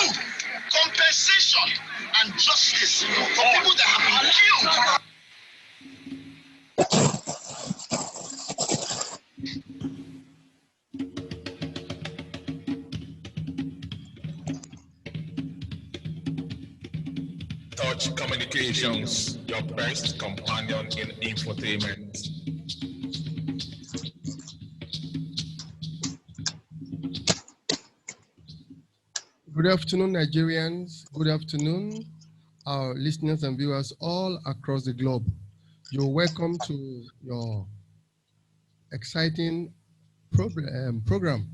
due compensation and justice for people that have been killed. Touch Communications, your best companion in infotainment. Good afternoon, Nigerians. Good afternoon, our listeners and viewers all across the globe. You're welcome to your exciting program,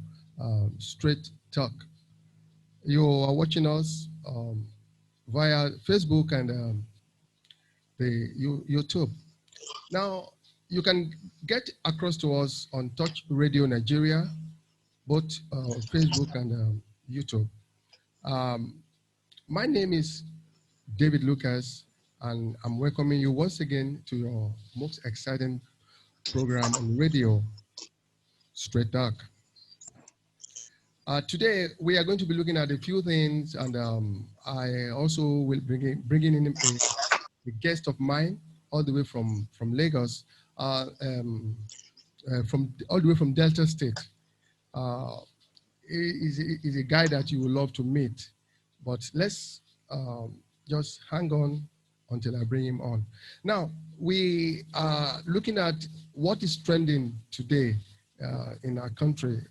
Straight Talk. You are watching us via Facebook and the YouTube. Now, you can get across to us on Touch Radio Nigeria, both Facebook and YouTube. My name is David Lucas, and I'm welcoming you once again to your most exciting program on radio, Straight Talk. Today, we are going to be looking at a few things, and I also will bring in a guest of mine all the way from Lagos, from all the way from Delta State. He's a guy that you will love to meet, but let's just hang on until I bring him on. Now, we are looking at what is trending today in our country,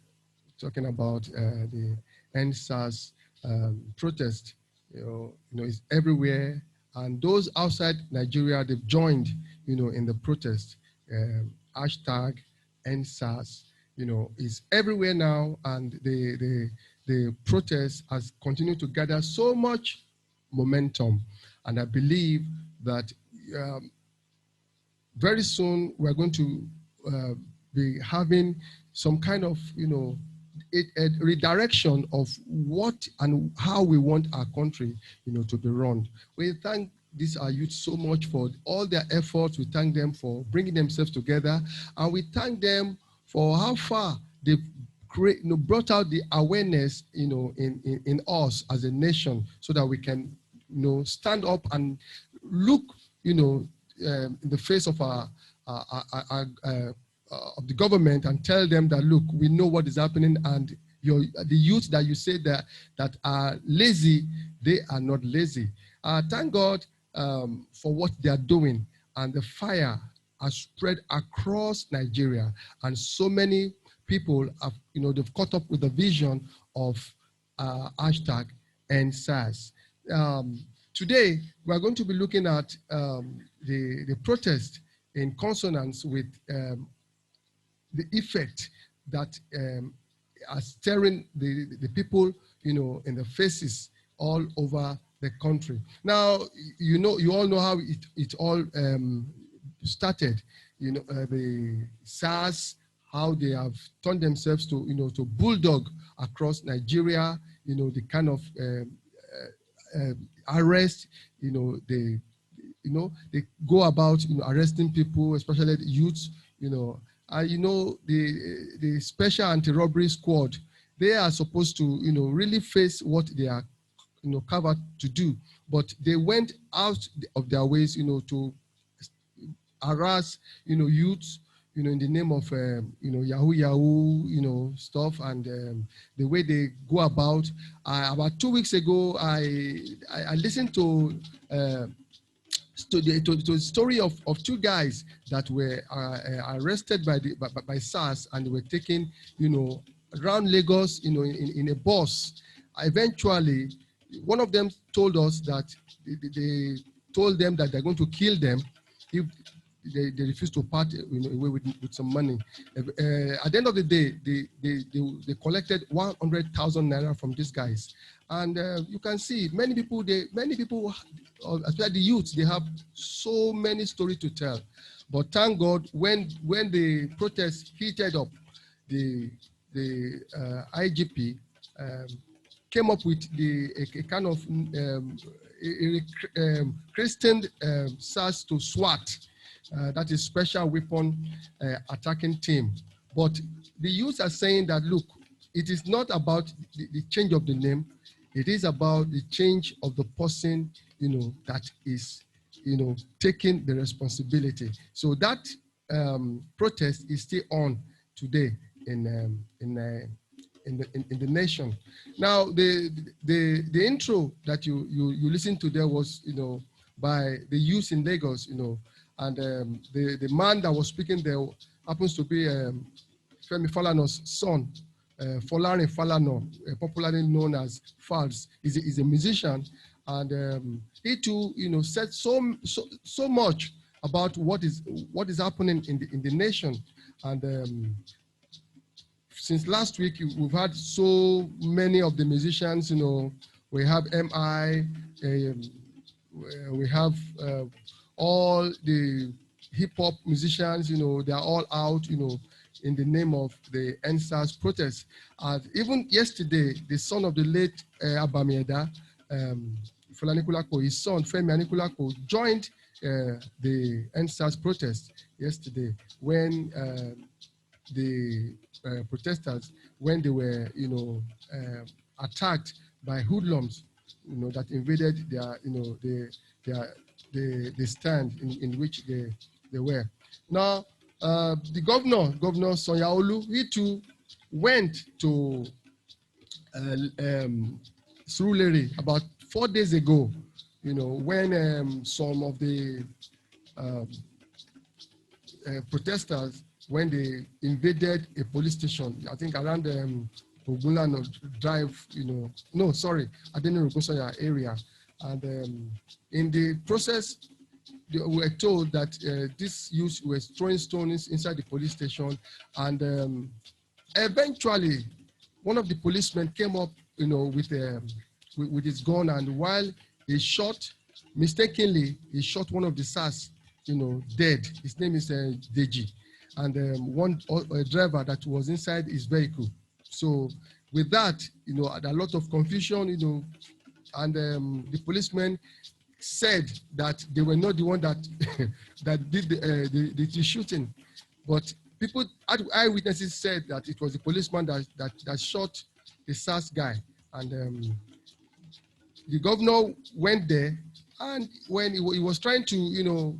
talking about the ENDSARS protest. You know, it's everywhere, and those outside Nigeria, they've joined, in the protest. Hashtag ENDSARS, is everywhere now, and the protest has continued to gather so much momentum, and I believe that very soon we're going to be having some kind of, a redirection of what and how we want our country, to be run. We thank these our youth so much for all their efforts. We thank them for bringing themselves together, and we thank them for how far they've brought out the awareness, in us as a nation, so that we can, stand up and look, in the face of of the government and tell them that, look, we know what is happening, and the youth that you say that are lazy, they are not lazy. Thank God for what they are doing, and the fire has spread across Nigeria, and so many people have, they've caught up with the vision of hashtag ENDSARS. Today, we are going to be looking at the protest in consonance with the effect that are staring the people, in the faces all over the country. Now, you all know how it all started. The SARS, how they have turned themselves to, to bulldog across Nigeria. The kind of arrest, they go about, arresting people, especially the youths, the special anti-robbery squad, they are supposed to, really face what they are, covered to do. But they went out of their ways, to harass, youths, in the name of, Yahoo, stuff, and the way they go about. About 2 weeks ago, I listened to the story of two guys that were arrested by SARS, and they were taken, around Lagos, in a bus. Eventually, one of them told us that they told them that they're going to kill them if they refuse to part away with some money. At the end of the day, they collected 100,000 naira from these guys, and you can see many people, especially the youths, they have so many stories to tell. But thank God, when the protest heated up, the IGP came up with a kind of christened SARS to SWAT. That is special weapon attacking team. But the youth are saying that, look, it is not about the change of the name. It is about the change of the person, that is, taking the responsibility. So that protest is still on today in the nation. Now, the intro that you listened to there was, by the youth in Lagos, and the man that was speaking there happens to be Femi Falana's son, Folarin Falana, popularly known as Falz. Is a musician, and he too, said so much about what is happening in the nation, and since last week we've had so many of the musicians. We have MI, we have all the hip hop musicians. They are all out. In the name of the ENDSARS protest. And even yesterday, the son of the late Abamieda, Fulani Kulako, his son, Femi Anikulako, joined the ENDSARS protest yesterday when the protesters, when they were, attacked by hoodlums, that invaded their, the stand in which they were. Now, the Governor Sonyaolu, he too went to Surulere about 4 days ago, when some of the protesters, when they invaded a police station, I think around Ogunlano Drive, no, sorry, Adeni Rogosoya area. And in the process, we were told that these youths were throwing stones inside the police station, and eventually one of the policemen came up, with his gun, and while he shot, mistakenly, he shot one of the SARS, dead. His name is Deji, and a driver that was inside his vehicle. So with that, a lot of confusion, and the policemen said that they were not the one that that did the shooting, but eyewitnesses said that it was the policeman that shot the SARS guy, and the governor went there, and when he was trying to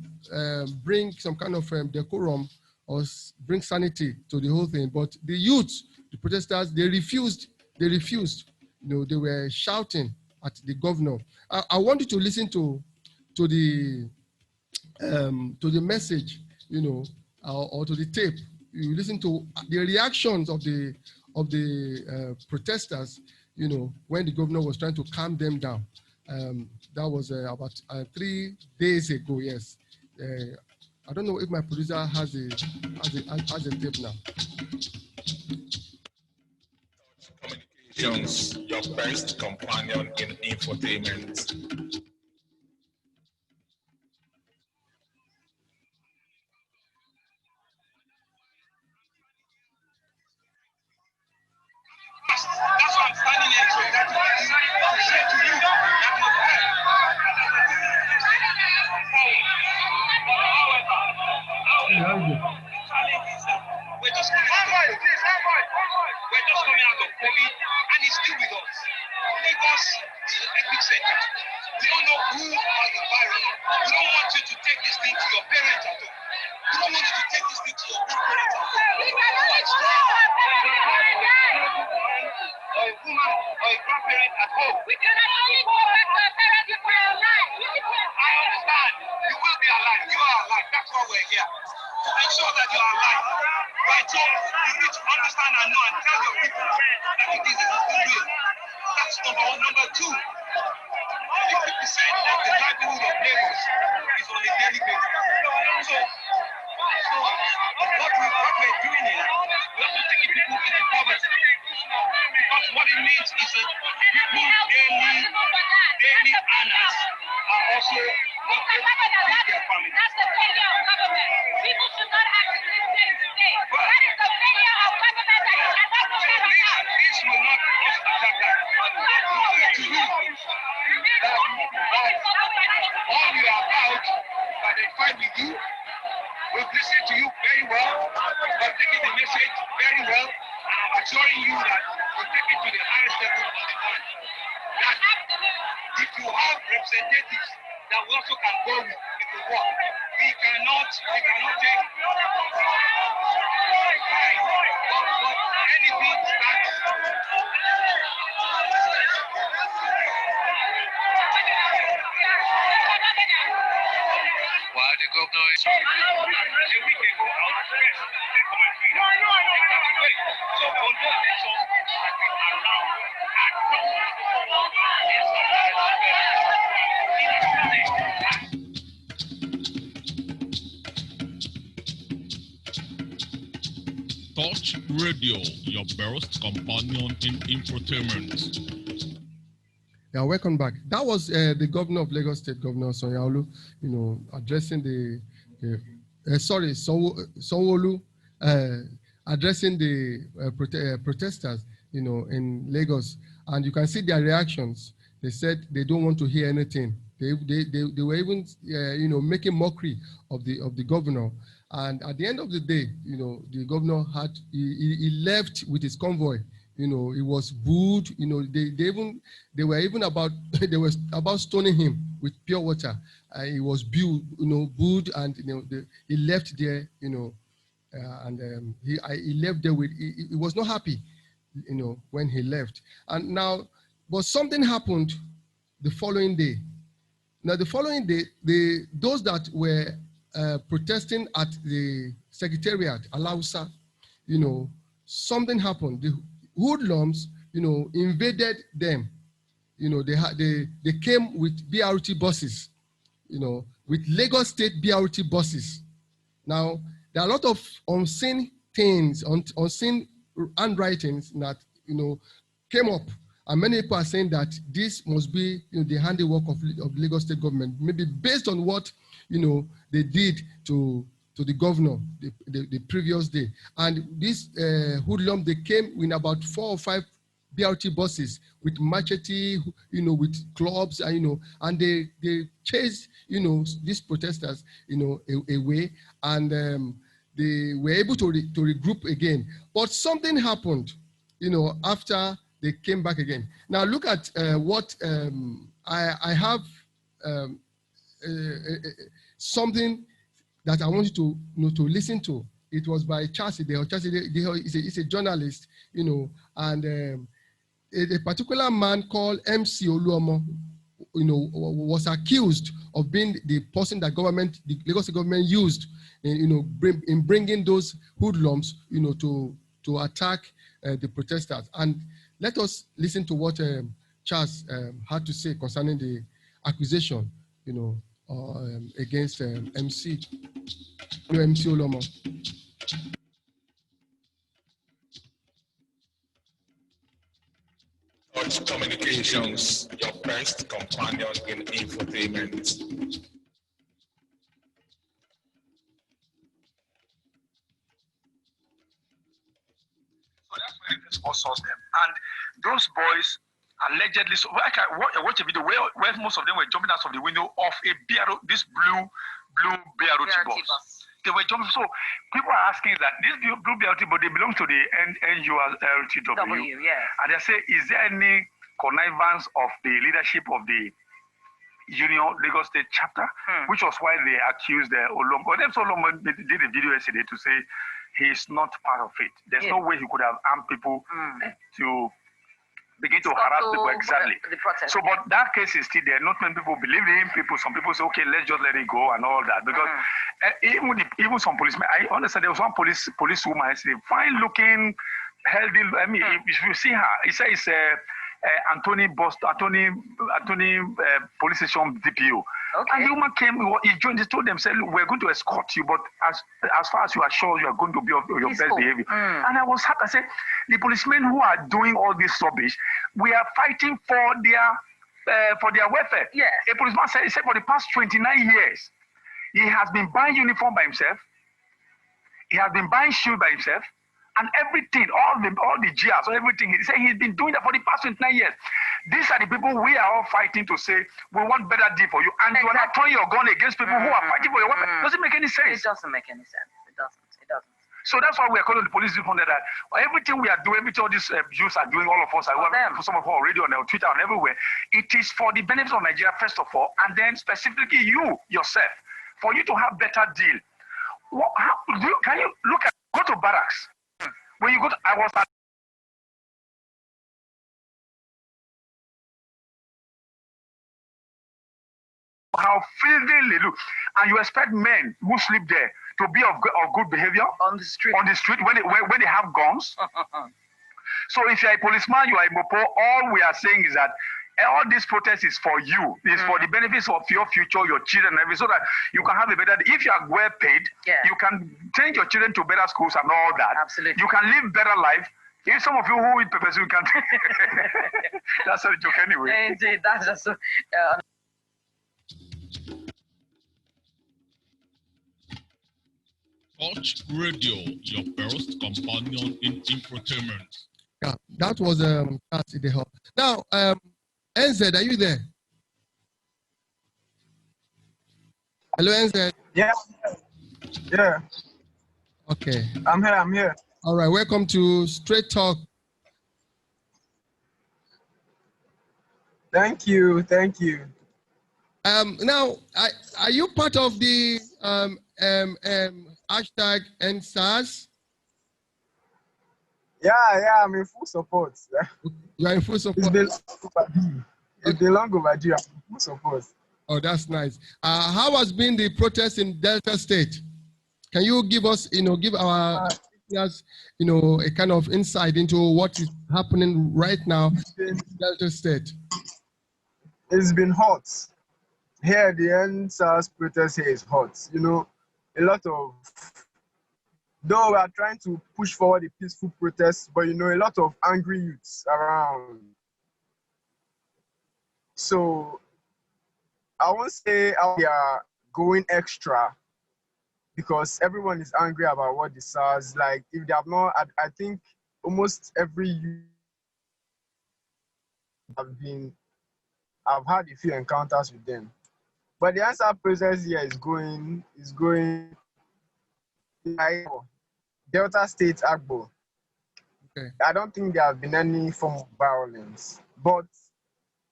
bring some kind of decorum or bring sanity to the whole thing, but the youth, the protesters, they refused. They were shouting at the governor. I want you to listen to the message, or to the tape. You listen to the reactions of the protesters, when the governor was trying to calm them down. That was about 3 days ago. Yes. I don't know if my producer has a tape now. Communications, your best companion in infotainment. That's why I'm standing here to say to you that we're just coming out of COVID, and it's still with us. Lagos is an epicenter. We don't know who has the virus. We don't want you to take this thing to your parents at home. We don't want you to take this thing to your grandparents at home. Or a woman or a grandparent at home. We cannot only go back to our parents if we're alive. I understand. You will be alive. You are alive. That's why we're here. To ensure that you are alive. Right? So you need to understand and know and tell your people that the disease is still real. That's number one. Number two, 50% of the livelihood of Lagos is on a daily basis. So what we're doing is we're also taking people into poverty. Because what it means is that people daily earners are also not able to feed their families. That's the failure of government. People should not have to live day to day. That is the failure of government that you cannot do that. This will not just attack that. We say to you that all you are about identify with you. We've listened to you very well. We're taking the message very well. And I'm assuring you that we'll take it to the highest level of the country. That to have representatives that we also can go with if we work. We cannot take fine, but anything starts. While the governor is a week ago, I was stressed for my freedom. So on those elections, I've been around at Touch Radio, your best companion in infotainment. Yeah, welcome back. That was the governor of Lagos State, Governor Sanwo-Olu, addressing Sanwo-Olu, addressing the protesters, in Lagos, and you can see their reactions. They said they don't want to hear anything. They were even, making mockery of the governor. And at the end of the day, the governor he left with his convoy. He was booed. They were about stoning him with pure water. He was booed, and he left there. And he left there with. He was not happy, when he left. And now, but something happened the following day. Now, the following day, those that were protesting at the secretariat, Alausa, something happened. The hoodlums, invaded them. They came with BRT buses, with Lagos State BRT buses. Now, there are a lot of unseen things, unseen handwritings that, came up. And many people are saying that this must be the handiwork of Lagos State government, maybe based on what they did to the governor the previous day. And this hoodlum, they came in about 4 or 5 BRT buses with machete, with clubs, and they chased these protesters away, and they were able to regroup again. But something happened after they came back again. Now look at what I have something that I want you to listen to. It was by Charles. He's a journalist, and a particular man called MC Oluomo, was accused of being the person that the Lagos government used, in bringing those hoodlums, to attack the protesters. And let us listen to what Charles had to say concerning the accusation, against MC Oluomo. Touch Communications, your best companion in infotainment. So that's where they sponsors them. And those boys allegedly, so I watch a video where most of them were jumping out of the window of this blue BRT bus. They were jumping. So people are asking that this blue BRT, but they belong to the NURTW. Yeah. And they say, is there any connivance of the leadership of the Union Lagos State chapter, which was why they accused Oluomo. But then Oluomo did a video yesterday to say he's not part of it. There's no way he could have armed people to begin to harass people. Exactly. So, but that case is still there. Not many people believe him. Some people say, okay, let's just let it go and all that. Because even some policemen, I understand there was one police woman yesterday, fine looking, healthy. I mean, if you see her, it says Anthony police station DPO. Okay. And the woman came, he joined, he told them, said, we're going to escort you, but as far as you are sure you are going to be of your best behavior. And I was happy. I said, the policemen who are doing all this rubbish, we are fighting for their welfare. Yeah. A policeman said, he said, for the past 29 years, he has been buying uniform by himself. He has been buying shoes by himself. And everything, all the GRs, everything. He said he's been doing that for the past 29 years. These are the people we are all fighting to say, we want better deal for you. And you are not throwing your gun against people who are fighting for your weapon. Does it make any sense? It doesn't make any sense. It doesn't. So that's why we are calling the police on that everything we are doing, everything all these youths are doing, all of us are for some of us already on Twitter and everywhere. It is for the benefit of Nigeria first of all, and then specifically you yourself, for you to have better deal. Can you look at go to barracks? When you go to, I was at how filthy they look, and you expect men who sleep there to be of good behavior on the street when they have guns. So if you're a policeman, you are a mopo, all we are saying is that all this protest is for you. It's for the benefits of your future, your children, and everything, so that you can have a better. If you are well paid, you can send your children to better schools and all that. Absolutely. You can live better life. If some of you who eat pepper, you can. That's a joke anyway. Indeed, that's just. Touch Radio, your first companion in infotainment. Yeah, that was that's in the hall. Now, NZ, are you there? Hello, NZ. Yeah. Yeah. Okay. I'm here. All right. Welcome to Straight Talk. Thank you. Now, are you part of the hashtag ENDSARS? Yeah, I'm in full support. You are in full support. It's been long overdue. I'm in full support. Oh, that's nice. How has been the protest in Delta State? Can you give us, give our listeners, a kind of insight into what is happening right now in Delta State? It's been hot. Here, the ENDSARS protest here is hot. A lot of, though we are trying to push forward the peaceful protests, but a lot of angry youths around. So I won't say we are going extra because everyone is angry about what the SARS, like if they have not, I think almost every youth I've had a few encounters with them. But the answer process here is going like Delta State Agbo. Okay. I don't think there has been any form of violence. But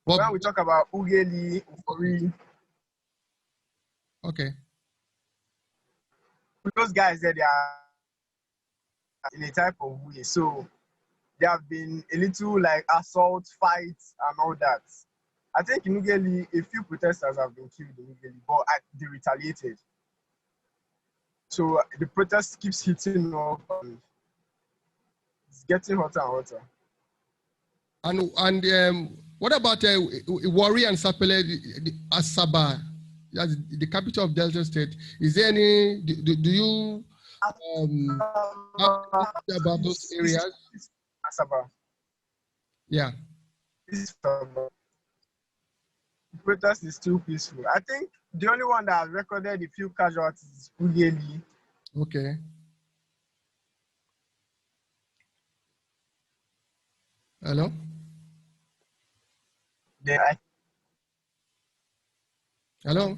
when we talk about Ugeli, Ufori, okay, those guys there, they are in a type of way. So there have been a little like assault, fights, and all that. I think in Ugeli, a few protesters have been killed in Ugeli, but they retaliated. So the protest keeps heating up, and it's getting hotter and hotter. And what about Warri and Sapele, Asaba, that's the capital of Delta State? Is there any? Do you about those areas? Asaba. Yeah. The protest is still peaceful. I think the only one that has recorded a few casualties is Ugeli. Okay. Hello? Hello?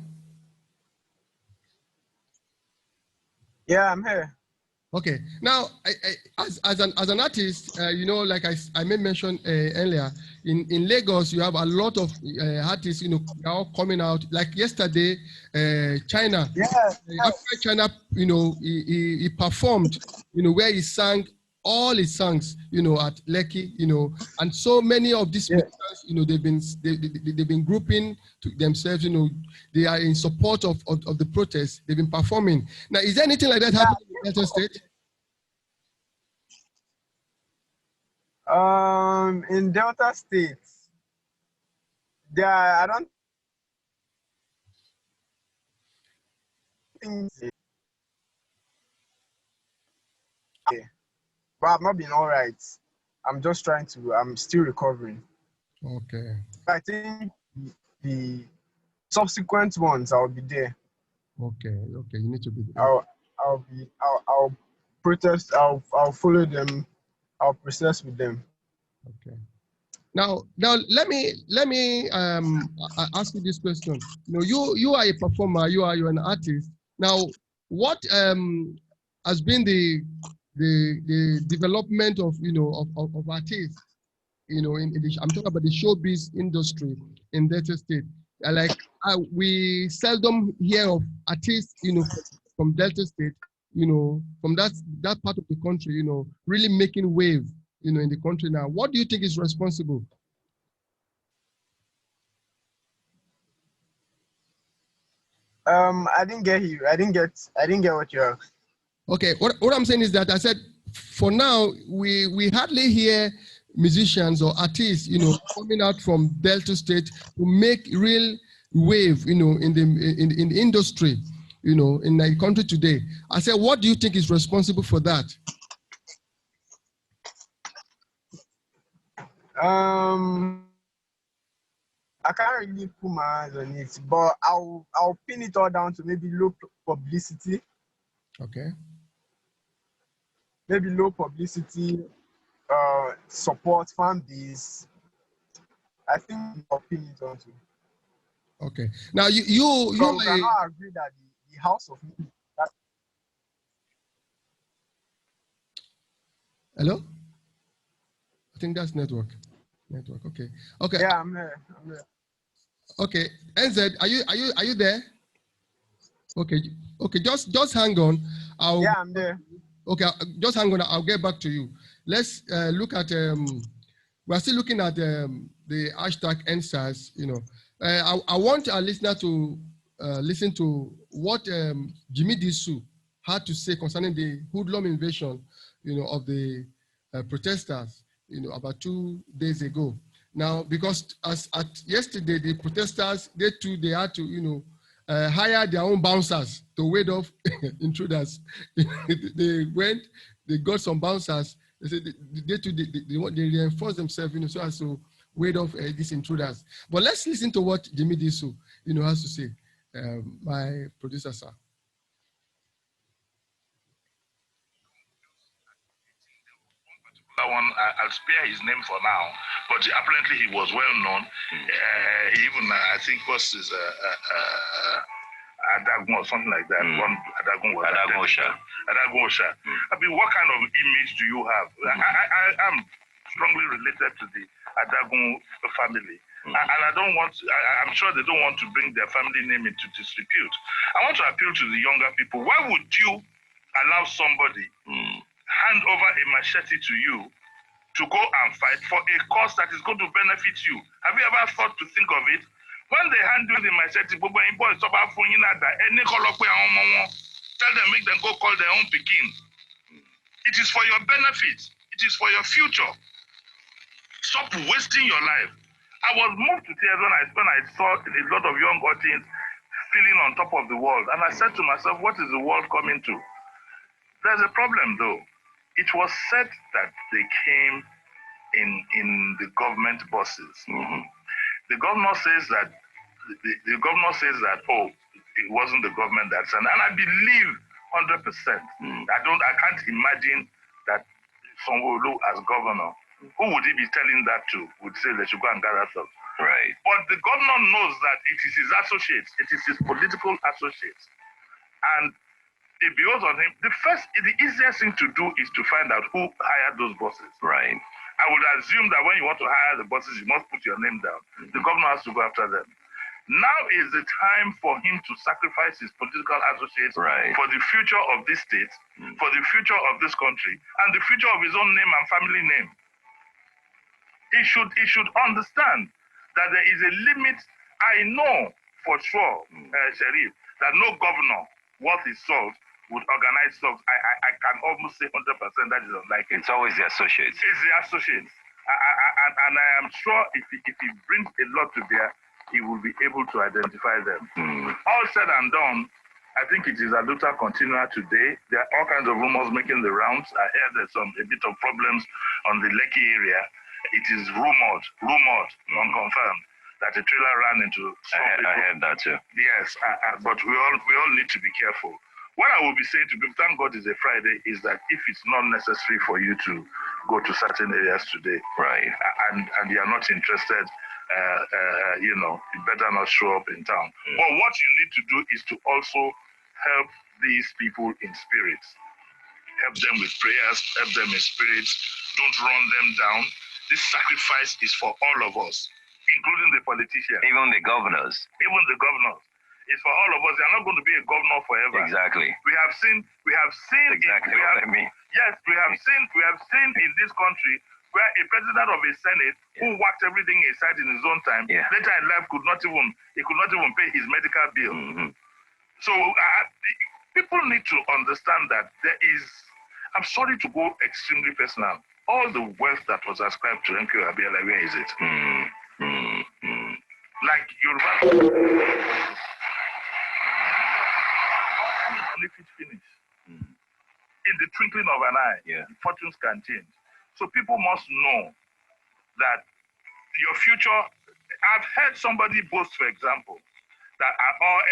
Yeah, I'm here. Okay. Now, as an artist, like I made mention earlier, in Lagos, you have a lot of artists, they're all coming out. Like yesterday, China, after China, he performed, where he sang all his songs, at Lekki, and so many of these musicians, they've been grouping to themselves, they are in support of the protest. They've been performing. Now, is there anything like that happening in Delta State? In Delta State, I don't think. But I've not been all right. I'm still recovering. Okay. I think the subsequent ones, I'll be there. Okay, you need to be there. I'll protest, I'll follow them, I'll process with them. Okay. Now let me ask you this question. You are a performer, you're an artist. Now, what has been the development of of artists, in the, I'm talking about the showbiz industry in Delta State. Like we seldom hear of artists, from Delta State, from that part of the country, really making wave, in the country now. What do you think is responsible? I didn't get you. I didn't get what you asked. Okay, what I'm saying is that I said, for now, we hardly hear musicians or artists, coming out from Delta State to make real wave, in the industry, in the country today. I said, what do you think is responsible for that? I can't really put my hands on it, but I'll pin it all down to maybe low publicity. Okay. Maybe low publicity, support, fan base. I think I'll pin it on to. Okay. Now you cannot agree that the house of music. Hello? I think that's network. Network. Okay. Okay. Yeah, I'm here. Okay. NZ, are you there? Okay. Okay. Just hang on. Yeah, I'm there. Okay. Just hang on. I'll get back to you. Let's look at we're still looking at the hashtag ENDSARS. I want our listener to listen to what Jimmy Disu had to say concerning the hoodlum invasion, of the protesters, about 2 days ago. Now, because as at yesterday, the protesters, they had to, hire their own bouncers to ward off intruders. They got some bouncers. They said they reinforce themselves, so as to ward off these intruders. But let's listen to what Jimmy Disu, has to say. My producer, sir. One, I'll spare his name for now, but apparently he was well known. Even I think was his Adagun or something like that. One Adagun was Adagosha. I mean, what kind of image do you have? I'm strongly related to the Adagun family. And I don't want to, I'm sure they don't want to bring their family name into disrepute. I want to appeal to the younger people. Why would you allow somebody hand over a machete to you to go and fight for a cause that is going to benefit you? Have you ever thought to think of it? When they hand you the machete, tell them, make them go call their own pikin. It is for your benefit. It is for your future. Stop wasting your life. I was moved to tears when I saw a lot of young audience feeling on top of the world. And I said to myself, what is the world coming to? There's a problem though. It was said that they came in the government buses. The governor says that oh, it wasn't the government that sent, and I believe 100%. I can't imagine that Sanwo-Olu as governor, who would he be telling that to? Would say they should go and gather stuff. Right. But the governor knows that it is his associates, it is his political associates, and it builds on him. The easiest thing to do is to find out who hired those buses. Right. I would assume that when you want to hire the buses, you must put your name down. The governor has to go after them. Now is the time for him to sacrifice his political associates for the future of this state, for the future of this country, and the future of his own name and family name. He should understand that there is a limit. I know for sure, Sheriff, that no governor worth his salt would organize stuff. I can almost say 100% that is unlikely. It's always the associates. It's the associates. And I am sure if he brings a lot to bear, he will be able to identify them. All said and done, I think it is a Luta Continua today. There are all kinds of rumors making the rounds. I heard there's a bit of problems on the Lekki area. It is rumored, unconfirmed, that a trailer ran into some people. I heard that too. Yes, but we all need to be careful. What I will be saying to people, thank God it's a Friday, is that if it's not necessary for you to go to certain areas today, and you are not interested, you better not show up in town. But what you need to do is to also help these people in spirit. help them with prayers, help them in spirit, don't run them down. This sacrifice is for all of us, including the politicians. Even the governors. Even the governors. It's for all of us. They're not going to be a governor forever. Exactly. We have seen exactly what I mean. Yes, we have seen in this country where a president of a senate who worked everything aside in his own time, later in life could not even pay his medical bill. So people need to understand that there is, I'm sorry to go extremely personal, all the wealth that was ascribed to MK Abiola, where is it? Like Yoruba, only if it finish. In the twinkling of an eye, fortunes can change. So people must know that your future, I've heard somebody boast, for example, that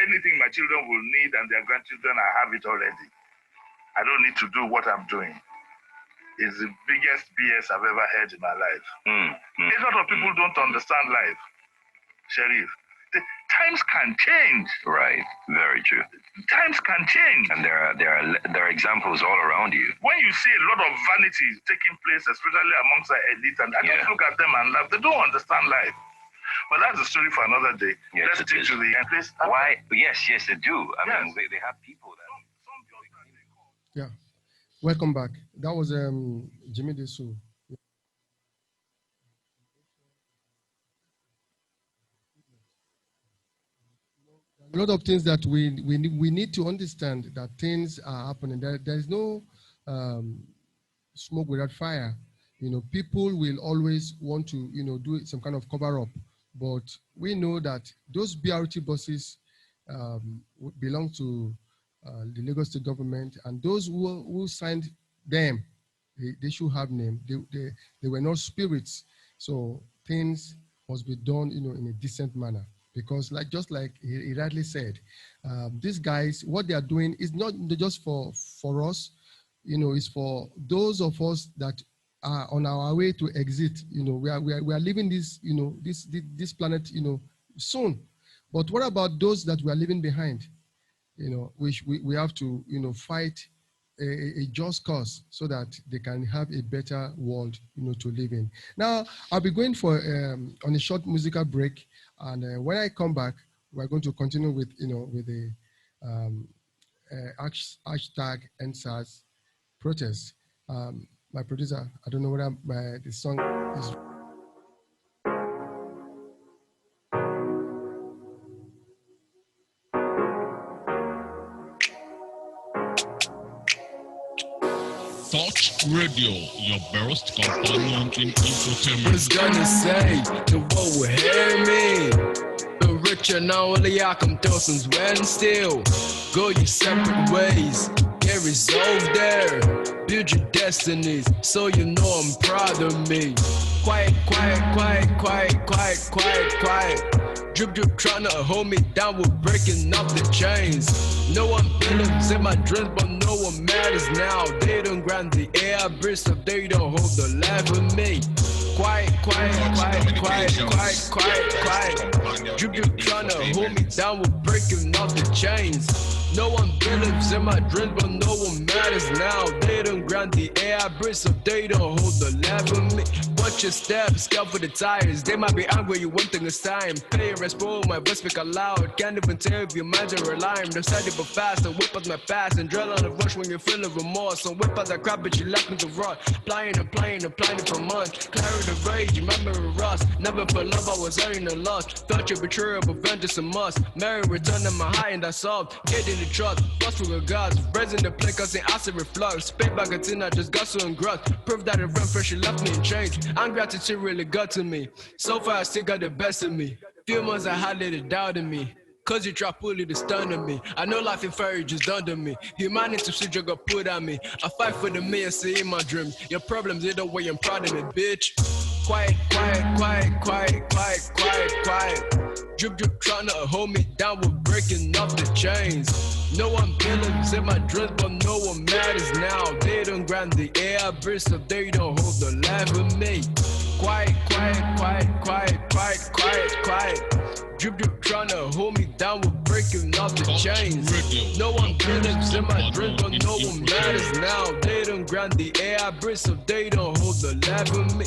anything my children will need and their grandchildren, I have it already. I don't need to do what I'm doing. It's the biggest BS I've ever heard in my life. A lot of people don't understand life, Sheriff. The times can change. Right, very true. Times can change. And there are examples all around you. When you see a lot of vanity taking place, especially amongst the elite, and I just look at them and laugh, they don't understand life. But that's a story for another day. Yes, let's stick to the end. Why? Yes, they do. I mean, they have people that. Yeah. Welcome back. That was Jimmy Desu. A lot of things that we need to understand that things are happening. There is no smoke without fire. You know, people will always want to, do some kind of cover up. But we know that those BRT buses belong to the Lagos State government, and those who signed them, they should have name. They were not spirits. So things must be done, in a decent manner. Because just like he rightly said, these guys, what they are doing is not just for us, it's for those of us that are on our way to exit. We are leaving this, this planet, soon. But what about those that we are leaving behind? Which we have to, fight a just cause so that they can have a better world, to live in. Now, I'll be going for on a short musical break, and when I come back, we're going to continue with, with the hashtag ENDSARS protest. My producer, I don't know whether the song is. Touch Radio, your best companion in infotainment. What's gonna say? The world will hear me. The rich and only I come through some when still go your separate ways. Get resolved there. Build your destinies, so you know I'm proud of me. Quiet, quiet, quiet, quiet, quiet, quiet, quiet. Drip, drip, tryna hold me down, we're breaking up the chains. No one believes in my dreams, but no one matters now. They don't grant the air, breathe, so they don't hold the life of me. Quiet, quiet, quiet, quiet, quiet, quiet, quiet. Drip, drip, tryna hold me down, we're breaking up the chains. No one believes in my dreams, but no one matters now. They don't grant the air I breathe, so they don't hold the life of me. Watch your steps, scout for the tires. They might be angry, you won't think it's time. Pay your respect, my voice speak aloud. Can't even tell if your minds are relying. They're steady but fast, and whip out my past. And drill on the rush when you're feeling remorse. So whip out that crap, but you left me to rot. Applying and applying and applying it for months. Carry the rage, memory rust. Never for love, I was earning a loss. Felt your betrayal, but vengeance a must. Mary returned my high and I solved. Get in the trust, bust for gods. Raising the play, cause the acid reflux. Spit back a tin, I just got so engrossed. Proof that it ran fresh, she left me in chains. Ungratitude really got to me. So far, I still got the best of me. Few months I had little doubt in me. Cause you try fully to stun on me. I know life in fairy just done to me. Humanity shit you got put on me. I fight for the me and see in my dreams. Your problems either way, I'm proud of me, bitch. Quiet, quiet, quiet, quiet, quiet, quiet, quiet. Drip, drip, tryna hold me down, we're breaking up the chains. No one believes in my dreams, but no one matters now. They don't grant the air I breathe, so they don't hold the life of me. Quiet, quiet, quiet, quiet, quiet, quiet, quiet. Drip drip trying to hold me down, we're breaking off the chains. No one believes in my dreams, but no one matters now. They don't grant the AI bridge, so they don't hold the level me.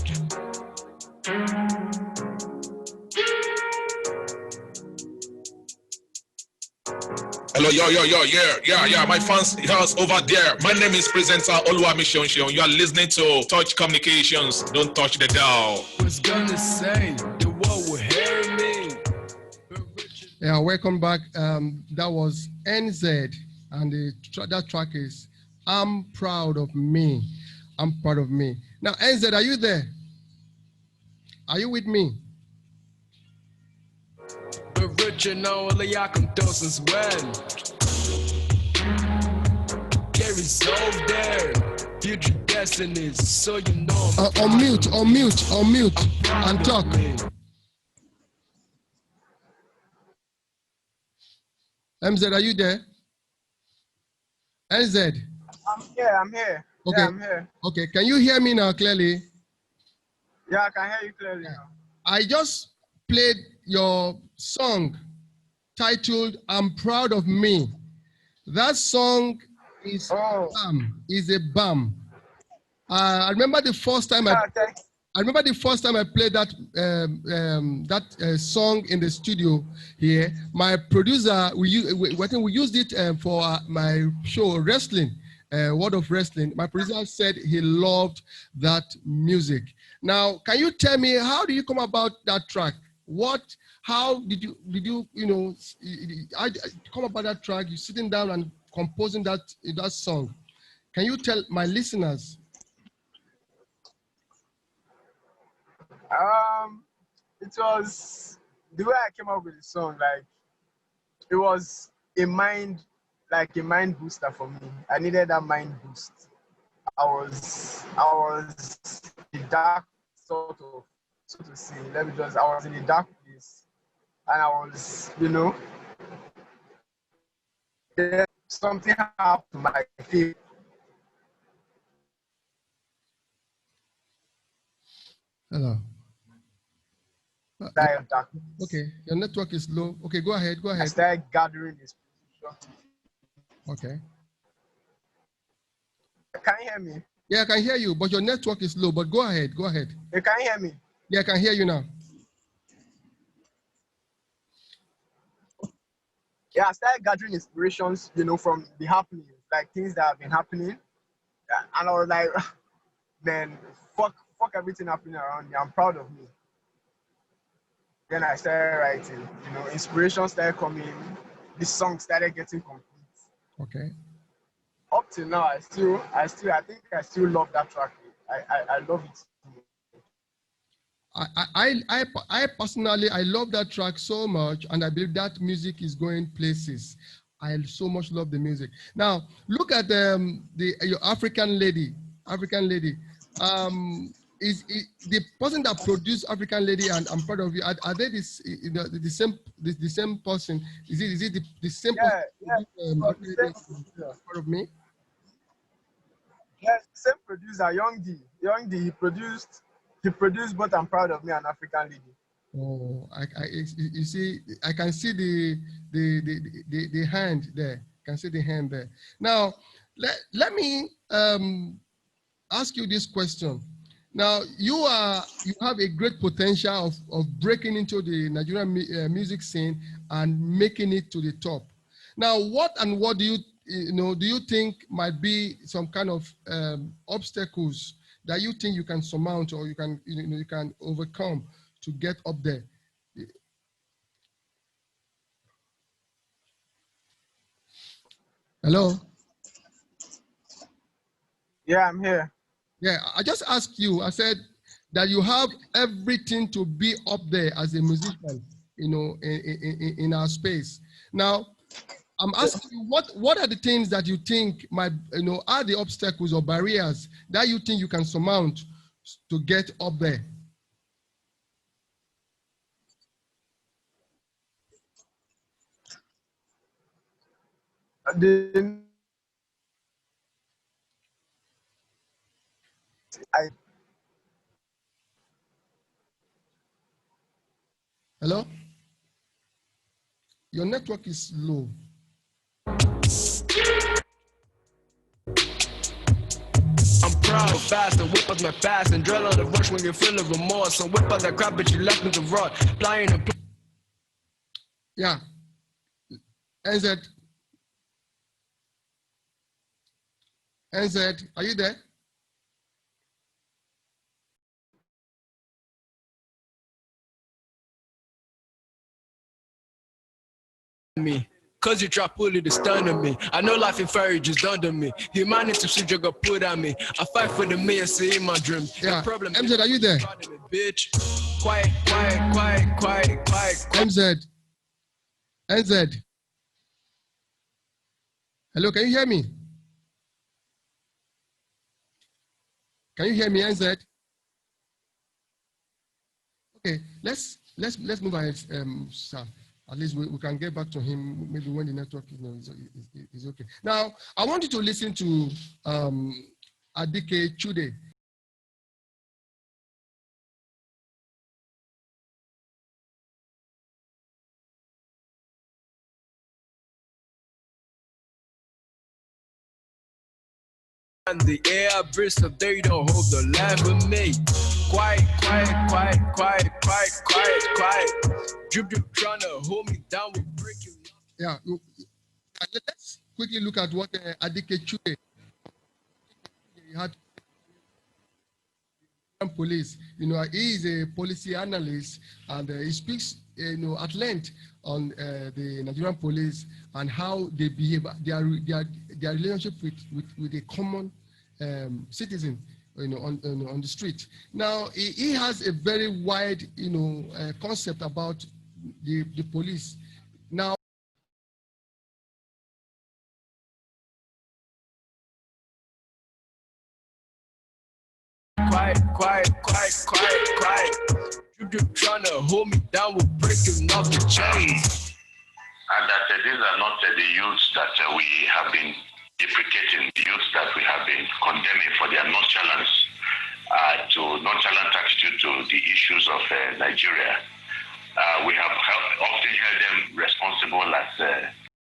Hello, yeah. My fans house over there. My name is presenter Oluwamishi Onseun. You are listening to Touch Communications. Don't touch the dial. Was gonna say the world will hear me. Yeah, welcome back. That was NZ, and that track is "I'm Proud of Me." I'm proud of me. Now, NZ, are you there? Are you with me? The rich and only I can do since when? Get resolved there. Future destinies, so you know. Unmute, and talk. MZ, are you there? NZ. I'm here. Okay. Yeah, I'm here. Okay, can you hear me now clearly? Yeah, I can hear you clearly now. I just played your song titled "I'm Proud of Me." That song is a bam. I remember the first time I played that song in the studio here. My producer, we used it for my show Wrestling, World of Wrestling. My producer said he loved that music. Now, can you tell me, how do you come about that track? How did you come about that track? You sitting down and composing that song. Can you tell my listeners? It was the way I came up with the song, like it was a mind booster for me. I needed that mind boost. I was in the dark, so to say. I was in a dark place, and I was, something happened to my feet. Hello. Okay, your network is low. Okay, go ahead. I started gathering this. Okay. Can you hear me? Yeah, I can hear you, but your network is low. But go ahead. You can hear me? Yeah, I can hear you now. Yeah, I started gathering inspirations, from the happenings, like things that have been happening. And I was like, man, fuck everything happening around me. I'm proud of me. Then I started writing, inspiration started coming. The song started getting complete. Okay. Up till now, I think I still love that track. I love it. I personally, I love that track so much, and I believe that music is going places. I so much love the music. Now, look at your African lady. Is the person that produced African Lady and I'm Proud of You? Are they the same person? Is it the same person? Proud of Me. Yes, same producer, Young D. He produced both I'm Proud of Me and African Lady. Oh, you see, I can see the hand there. I can see the hand there. Now, let me ask you this question. Now, you have a great potential of breaking into the Nigerian music scene and making it to the top. Now, what do you think might be some kind of obstacles that you think you can surmount or you can overcome to get up there? Hello? Yeah, I'm here. Yeah, I just asked you, I said that you have everything to be up there as a musician, in our space. Now, I'm asking you, what are the things that you think might, are the obstacles or barriers that you think you can surmount to get up there? Hello? Your network is low. I'm proud, fast, and whip out my past and drill on the rush when you're feeling remorse. And whip out that crap, but you left me to rot. Flying and Yeah. NZ, are you there? me. Cause you try pulling the stun on me. I know life in fairy just done to me. Humanity should you go put on me. I fight for the me and see in my dream. Yeah. The problem MZ, are you there? Bitch. Quiet. NZ. Hello, can you hear me? Can you hear me, NZ? Okay, let's move ahead, sir. At least we can get back to him maybe when the network is okay. Now, I want you to listen to Adike Chude. And the air breeze so they don't hold the line with me. Quiet. Drip trying to hold me down with breaking. Yeah, let's quickly look at what Adike Chude had. Police, he is a policy analyst, and he speaks, at length on the Nigerian police and how they behave, their relationship with a common citizen, on the street. Now, he has a very wide, concept about the police. Now, Quiet. You trying to hold me down with breaking off the chains. And that these are not the youths that we have been deprecating, the youths that we have been condemning for their nonchalant attitude to the issues of Nigeria. We have often held them responsible as